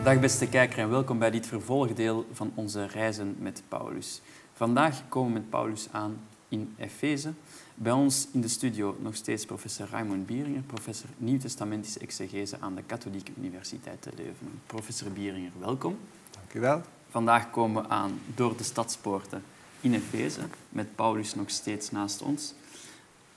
Dag beste kijker en welkom bij dit vervolgdeel van onze reizen met Paulus. Vandaag komen we met Paulus aan in Efeze. Bij ons in de studio nog steeds professor Raymond Bieringer, professor Nieuwtestamentische exegese aan de Katholieke Universiteit te Leuven. Professor Bieringer, welkom. Dank u wel. Vandaag komen we aan door de stadspoorten in Efeze, met Paulus nog steeds naast ons.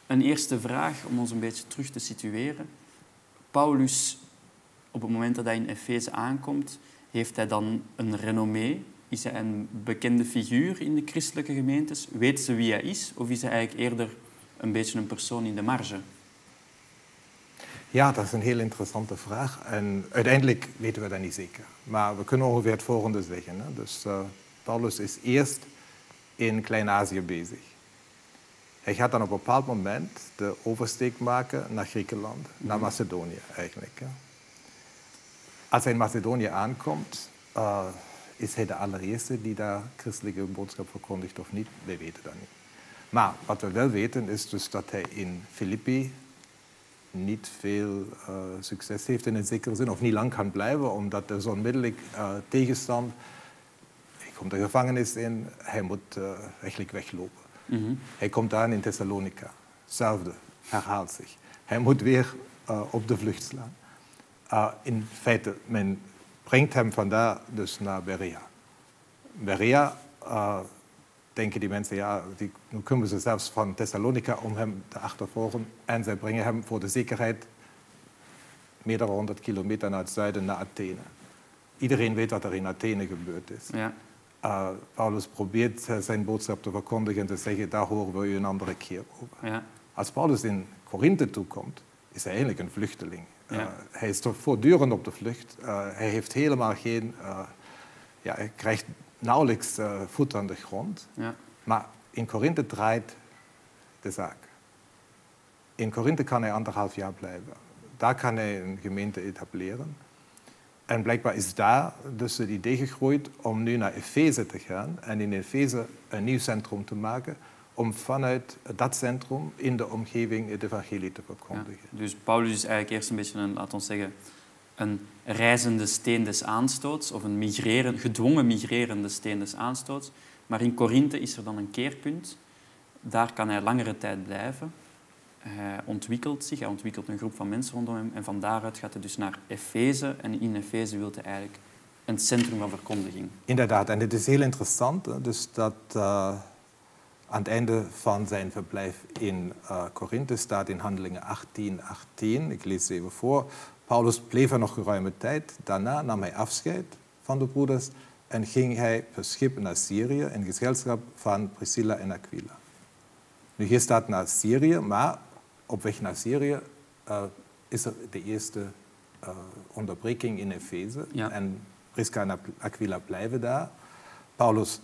Een eerste vraag om ons een beetje terug te situeren. Paulus, op het moment dat hij in Efeze aankomt, heeft hij dan een renommee? Is hij een bekende figuur in de christelijke gemeentes? Weet ze wie hij is? Of is hij eigenlijk eerder een beetje een persoon in de marge? Ja, dat is een heel interessante vraag. En uiteindelijk weten we dat niet zeker. Maar we kunnen ongeveer het volgende zeggen. Hè? Dus Paulus is eerst in Klein-Azië bezig. Hij gaat dan op een bepaald moment de oversteek maken naar Griekenland, naar Macedonië eigenlijk. Hè? Als hij in Macedonië aankomt, is hij de allereerste die daar christelijke boodschap verkondigt of niet? Wij weten dat niet. Maar wat we wel weten is dus dat hij in Filippi niet veel succes heeft in een zekere zin, of niet lang kan blijven, omdat er zo onmiddellijk tegenstand. Hij komt de gevangenis in, hij moet eigenlijk weglopen. Hij komt aan in Thessalonica. Hetzelfde, herhaalt zich. Hij moet weer op de vlucht slaan. In feite, men brengt hem vandaar dus naar Berea. Berea, denken die mensen, ja, nu kunnen ze zelfs van Thessalonica om hem te achtervolgen. En zij brengen hem voor de zekerheid meerdere 100 kilometer naar het zuiden, naar Athene. Iedereen weet wat er in Athene gebeurd is. Ja. Paulus probeert zijn boodschap te verkondigen en te zeggen, daar horen we u een andere keer over. Ja. Als Paulus in Korinthe toekomt, is hij eigenlijk een vluchteling. Ja. Hij is toch voortdurend op de vlucht. Hij heeft helemaal geen... hij krijgt nauwelijks voet aan de grond. Ja. Maar in Korinthe draait de zaak. In Korinthe kan hij 1,5 jaar blijven. Daar kan hij een gemeente etableren. En blijkbaar is daar dus het idee gegroeid om nu naar Efeze te gaan en in Efeze een nieuw centrum te maken, om vanuit dat centrum in de omgeving het evangelie te verkondigen. Ja, dus Paulus is eigenlijk eerst een beetje laten we zeggen, een reizende steen des aanstoots, of een gedwongen migrerende steen des aanstoots. Maar in Korinthe is er dan een keerpunt. Daar kan hij langere tijd blijven. Hij ontwikkelt zich, hij ontwikkelt een groep van mensen rondom hem. En van daaruit gaat hij dus naar Efeze. En in Efeze wil hij eigenlijk een centrum van verkondiging. Inderdaad, en het is heel interessant. Dus dat aan het einde van zijn verblijf in Korinthe staat in Handelingen 18:18. Ik lees het even voor. Paulus bleef er nog geruime tijd. Daarna nam hij afscheid van de broeders en ging hij per schip naar Syrië in gezelschap van Priscilla en Aquila. Nu, hier staat naar Syrië, maar op weg naar Syrië is er de eerste onderbreking in Efeze. Ja. En Priscilla en Aquila blijven daar. Paulus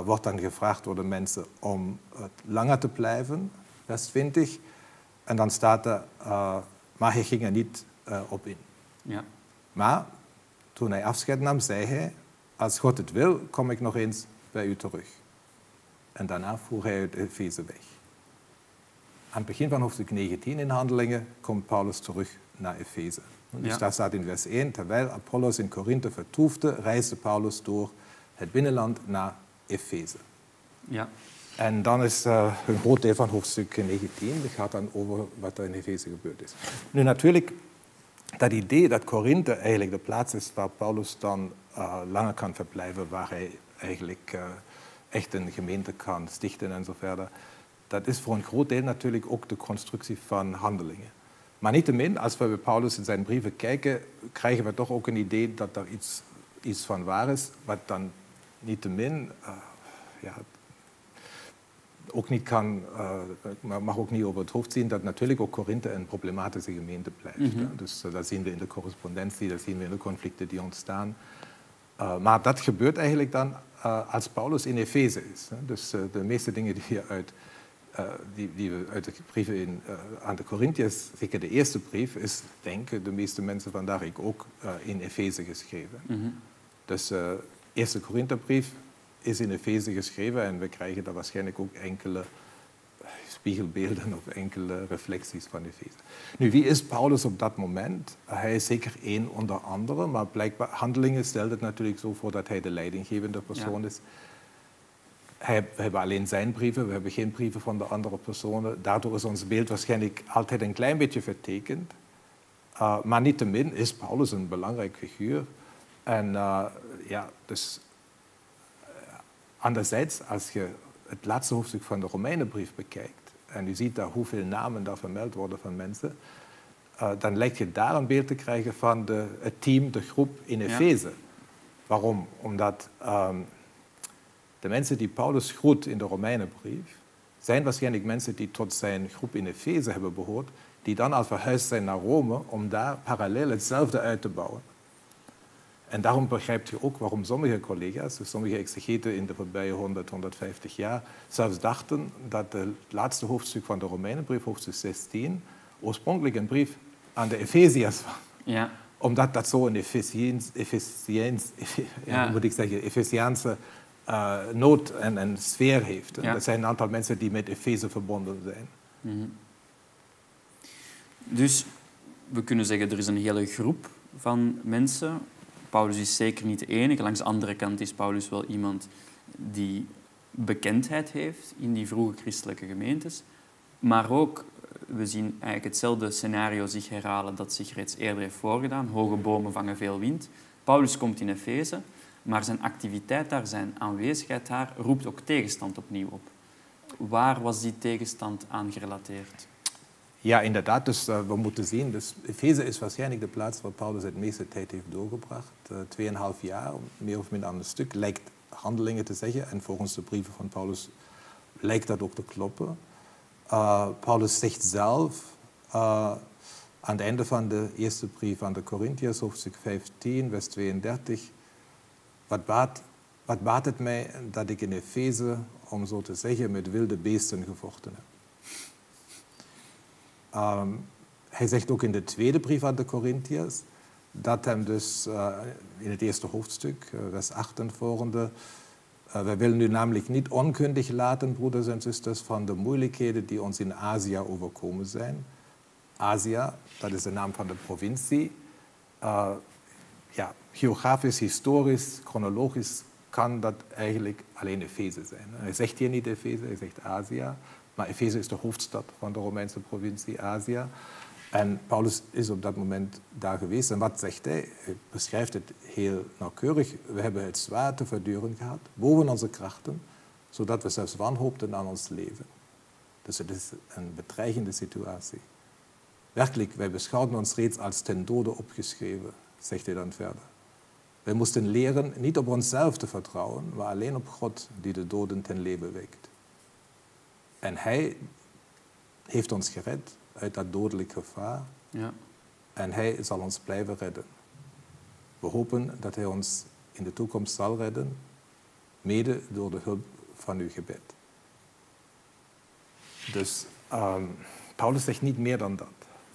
wordt dan gevraagd door de mensen om langer te blijven, vers 20. En dan staat er, maar hij ging er niet op in. Ja. Maar toen hij afscheid nam, zei hij, als God het wil, kom ik nog eens bij u terug. En daarna voer hij uit Efeze weg. Aan het begin van hoofdstuk 19 in Handelingen komt Paulus terug naar Efeze. Dus daar staat in vers 1, terwijl Apollos in Korinthe vertoefde, reisde Paulus door het binnenland naar Efeze. Ja. En dan is een groot deel van hoofdstuk 19, dat gaat dan over wat er in Efeze gebeurd is. Nu natuurlijk, dat idee dat Korinthe eigenlijk de plaats is waar Paulus dan langer kan verblijven, waar hij eigenlijk echt een gemeente kan stichten en zo verder, dat is voor een groot deel natuurlijk ook de constructie van Handelingen. Maar niettemin, als we bij Paulus in zijn brieven kijken, krijgen we toch ook een idee dat er iets van waar is, wat dan niettemin ook niet kan, mag ook niet over het hoofd zien, dat natuurlijk ook Korinthe een problematische gemeente blijft. Dus dat zien we in de correspondentie, dat zien we in de conflicten die ontstaan. Maar dat gebeurt eigenlijk dan als Paulus in Efeze is. Dus de meeste dingen die we uit de brieven aan de Corinthiërs, zeker de eerste brief, is, denken de meeste mensen vandaag ook in Efeze geschreven. Dus de eerste Korintherbrief is in Efeze geschreven en we krijgen daar waarschijnlijk ook enkele spiegelbeelden of enkele reflecties van Efeze. Nu, wie is Paulus op dat moment? Hij is zeker één onder anderen, maar blijkbaar Handelingen stelt het natuurlijk zo voor dat hij de leidinggevende persoon is. We hebben alleen zijn brieven, we hebben geen brieven van de andere personen. Daardoor is ons beeld waarschijnlijk altijd een klein beetje vertekend. Maar niettemin is Paulus een belangrijk figuur. En dus anderzijds, als je het laatste hoofdstuk van de Romeinenbrief bekijkt en u ziet daar hoeveel namen daar vermeld worden van mensen, dan lijkt je daar een beeld te krijgen van het team, de groep in Efeze. Ja. Waarom? Omdat de mensen die Paulus groet in de Romeinenbrief zijn waarschijnlijk mensen die tot zijn groep in Efeze hebben behoord, die dan al verhuisd zijn naar Rome om daar parallel hetzelfde uit te bouwen. En daarom begrijpt je ook waarom sommige collega's, dus sommige exegeten in de voorbije 100, 150 jaar, zelfs dachten dat het laatste hoofdstuk van de Romeinenbrief, hoofdstuk 16, oorspronkelijk een brief aan de Efeziërs was. Ja. Omdat dat zo een Efeziaanse nood en sfeer heeft. Ja. Dat zijn een aantal mensen die met Efeze verbonden zijn. Mm-hmm. Dus we kunnen zeggen, er is een hele groep van mensen. Paulus is zeker niet de enige. Langs de andere kant is Paulus wel iemand die bekendheid heeft in die vroege christelijke gemeentes. Maar ook, we zien eigenlijk hetzelfde scenario zich herhalen dat zich reeds eerder heeft voorgedaan. Hoge bomen vangen veel wind. Paulus komt in Efeze, maar zijn activiteit daar, zijn aanwezigheid daar, roept ook tegenstand opnieuw op. Waar was die tegenstand aan gerelateerd? Ja, inderdaad. Dus we moeten zien, dus Efeze is waarschijnlijk de plaats waar Paulus het meeste tijd heeft doorgebracht. 2,5 jaar, meer of minder aan een stuk, lijkt Handelingen te zeggen. En volgens de brieven van Paulus lijkt dat ook te kloppen. Paulus zegt zelf aan het einde van de eerste brief aan de Corinthiërs, hoofdstuk 15, vers 32... Wat baat het mij dat ik in Efeze, om zo te zeggen, met wilde beesten gevochten heb. Hij zegt ook in de tweede brief aan de Corinthiërs dat hem dus in het eerste hoofdstuk, vers 8 en volgende, wij willen u namelijk niet onkundig laten, broeders en zusters, van de moeilijkheden die ons in Azië overkomen zijn. Azië, dat is de naam van de provincie. Geografisch, historisch, chronologisch kan dat eigenlijk alleen Efeze zijn. Hij zegt hier niet Efeze, hij zegt Azië. Maar Efeze is de hoofdstad van de Romeinse provincie Azië. En Paulus is op dat moment daar geweest. En wat zegt hij? Hij beschrijft het heel nauwkeurig. We hebben het zwaar te verduren gehad, boven onze krachten, zodat we zelfs wanhoopten aan ons leven. Dus het is een bedreigende situatie. Werkelijk, wij beschouwden ons reeds als ten dode opgeschreven, zegt hij dan verder. Wij moesten leren niet op onszelf te vertrouwen, maar alleen op God die de doden ten leven wekt. En hij heeft ons gered uit dat dodelijk gevaar. Ja. En hij zal ons blijven redden. We hopen dat hij ons in de toekomst zal redden, mede door de hulp van uw gebed. Dus Paulus zegt niet meer dan dat.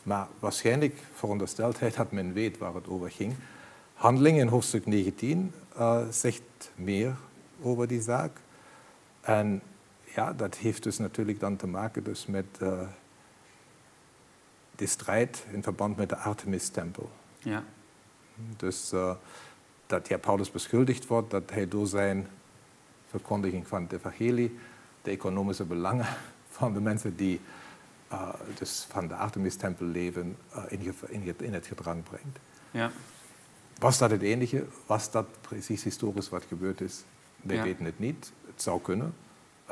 Maar waarschijnlijk veronderstelt hij dat men weet waar het over ging. Handelingen in hoofdstuk 19 zegt meer over die zaak. En ja, dat heeft dus natuurlijk dan te maken dus met de strijd in verband met de Artemis-tempel. Ja. Dus dat Paulus beschuldigd wordt dat hij door zijn verkondiging van het evangelie de economische belangen van de mensen die dus van de Artemis-tempel leven in het gedrang brengt. Ja. Was dat het enige? Was dat precies historisch wat gebeurd is? Wij weten het niet. Het zou kunnen.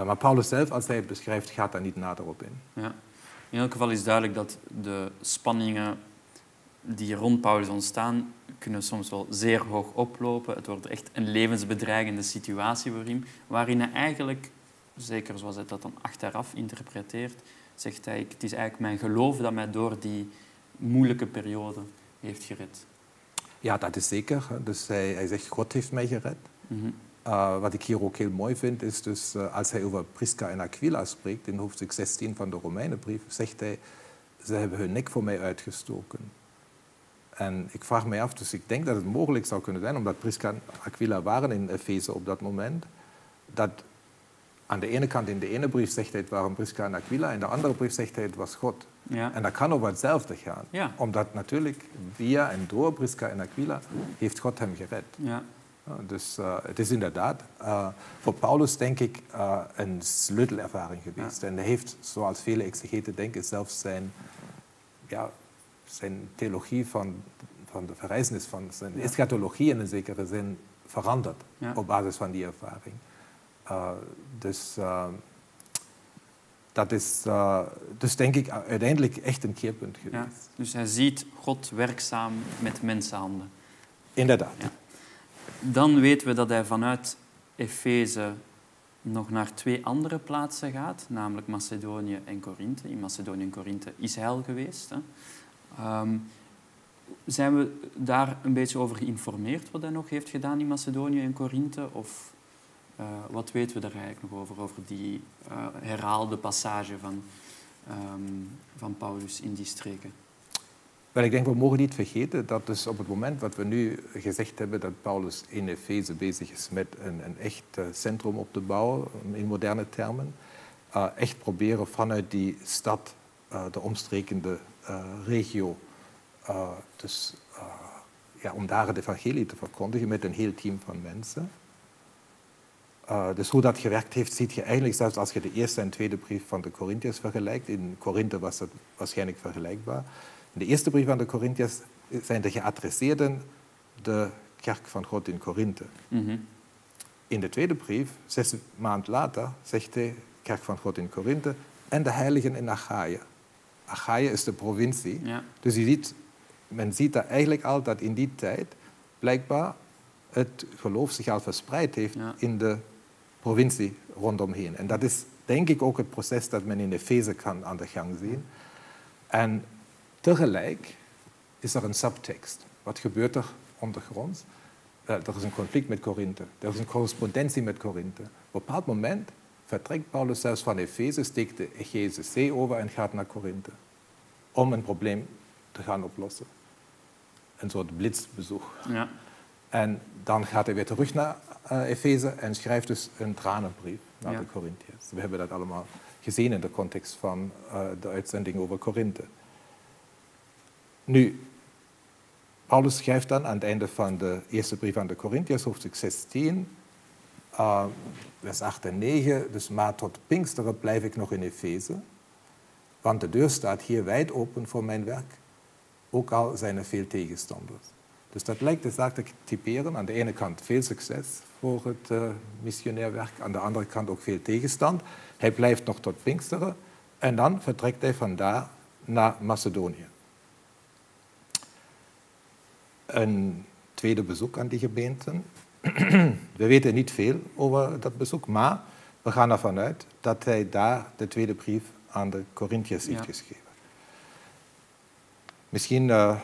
Maar Paulus zelf, als hij het beschrijft, gaat daar niet nader op in. Ja. In elk geval is duidelijk dat de spanningen die rond Paulus ontstaan, kunnen soms wel zeer hoog oplopen. Het wordt echt een levensbedreigende situatie voor hem, waarin hij eigenlijk, zeker zoals hij dat dan achteraf interpreteert, zegt hij, het is eigenlijk mijn geloof dat mij door die moeilijke periode heeft gered. Ja, dat is zeker. Dus hij zegt, God heeft mij gered. Mm-hmm. Wat ik hier ook heel mooi vind, is dus als hij over Prisca en Aquila spreekt, in hoofdstuk 16 van de Romeinenbrief, zegt hij, ze hebben hun nek voor mij uitgestoken. En ik vraag mij af, dus ik denk dat het mogelijk zou kunnen zijn, omdat Prisca en Aquila waren in Efeze op dat moment, dat Aan de ene kant, in de ene brief zegt hij het waren Prisca en Aquila, in de andere brief zegt hij het was God. Ja. En dat kan over hetzelfde gaan. Ja. Omdat natuurlijk via en door Prisca en Aquila heeft God hem gered. Ja. Dus het is inderdaad voor Paulus, denk ik, een sleutelervaring geweest. Ja. En hij heeft, zoals vele exegeten denken, zelfs zijn theologie van de verrijzenis, van zijn eschatologie in een zekere zin veranderd op basis van die ervaring. Dat is dus denk ik uiteindelijk echt een keerpunt geweest. Ja, dus hij ziet God werkzaam met mensenhanden. Inderdaad. Ja. Dan weten we dat hij vanuit Efeze nog naar 2 andere plaatsen gaat, namelijk Macedonië en Korinthe. In Macedonië en Korinthe is hij al geweest. Hè. Zijn we daar een beetje over geïnformeerd wat hij nog heeft gedaan in Macedonië en Korinthe? Of wat weten we daar eigenlijk nog over die herhaalde passage van Paulus in die streken? Wel, ik denk, we mogen niet vergeten dat dus op het moment wat we nu gezegd hebben, dat Paulus in Efeze bezig is met een echt centrum op te bouwen, in moderne termen, echt proberen vanuit die stad, de omstrekende regio, om daar het evangelie te verkondigen met een heel team van mensen. Dus hoe dat gewerkt heeft, ziet je eigenlijk zelfs als je de eerste en tweede brief van de Corinthiërs vergelijkt. In Korinthe was dat waarschijnlijk vergelijkbaar. In de eerste brief van de Corinthiërs zijn de geadresseerden de kerk van God in Korinthe. Mm-hmm. In de tweede brief, 6 maanden later, zegt hij kerk van God in Korinthe en de heiligen in Achaïe. Achaïe is de provincie. Ja. Dus men ziet daar eigenlijk al dat in die tijd blijkbaar het geloof zich al verspreid heeft in de provincie rondomheen. En dat is denk ik ook het proces dat men in Efeze kan aan de gang zien. En tegelijk is er een subtekst. Wat gebeurt er ondergronds? Er is een conflict met Korinthe. Er is een correspondentie met Korinthe. Op een bepaald moment vertrekt Paulus zelfs van Efeze, steekt de Egeïsche Zee over en gaat naar Korinthe. Om een probleem te gaan oplossen. Een soort blitzbezoek. Ja. En dan gaat hij weer terug naar Efeze en schrijft dus een tranenbrief naar de Corinthiërs. We hebben dat allemaal gezien in de context van de uitzending over Korinthe. Nu, Paulus schrijft dan aan het einde van de eerste brief aan de Corinthiërs, hoofdstuk 16, vers 8 en 9. Dus maar tot Pinksteren blijf ik nog in Efeze, want de deur staat hier wijd open voor mijn werk, ook al zijn er veel tegenstanders. Dus dat lijkt de zaak te typeren. Aan de ene kant veel succes voor het missionair werk, aan de andere kant ook veel tegenstand. Hij blijft nog tot Pinksteren en dan vertrekt hij vandaar naar Macedonië. Een tweede bezoek aan die gemeenten. We weten niet veel over dat bezoek, maar we gaan ervan uit dat hij daar de tweede brief aan de Corinthiërs heeft geschreven. Misschien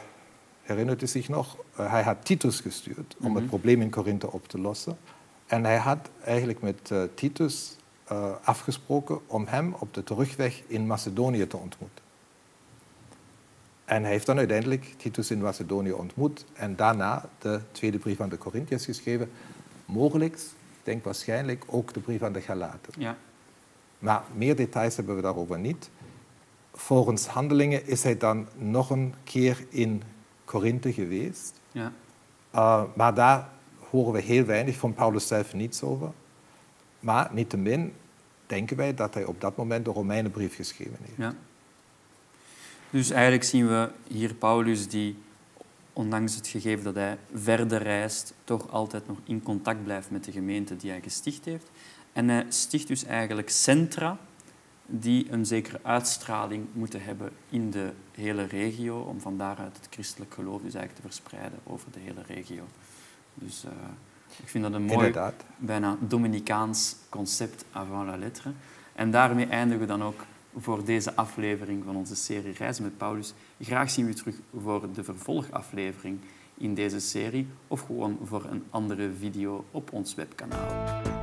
herinnert u zich nog, hij had Titus gestuurd om het probleem in Korinthe op te lossen. En hij had eigenlijk met Titus afgesproken om hem op de terugweg in Macedonië te ontmoeten. En hij heeft dan uiteindelijk Titus in Macedonië ontmoet en daarna de tweede brief aan de Corinthiërs geschreven. Mogelijk, ik denk waarschijnlijk, ook de brief aan de Galaten. Ja. Maar meer details hebben we daarover niet. Volgens Handelingen is hij dan nog een keer in Korinthe geweest. Ja. Maar daar horen we heel weinig, van Paulus zelf niets over. Maar niettemin denken wij dat hij op dat moment de Romeinenbrief geschreven heeft. Ja. Dus eigenlijk zien we hier Paulus die, ondanks het gegeven dat hij verder reist, toch altijd nog in contact blijft met de gemeente die hij gesticht heeft. En hij sticht dus eigenlijk centra die een zekere uitstraling moeten hebben in de hele regio, om van daaruit het christelijk geloof dus eigenlijk te verspreiden over de hele regio. Dus ik vind dat een mooi, bijna Dominicaans concept avant la lettre. En daarmee eindigen we dan ook voor deze aflevering van onze serie Reizen met Paulus. Graag zien we u terug voor de vervolgaflevering in deze serie of gewoon voor een andere video op ons webkanaal.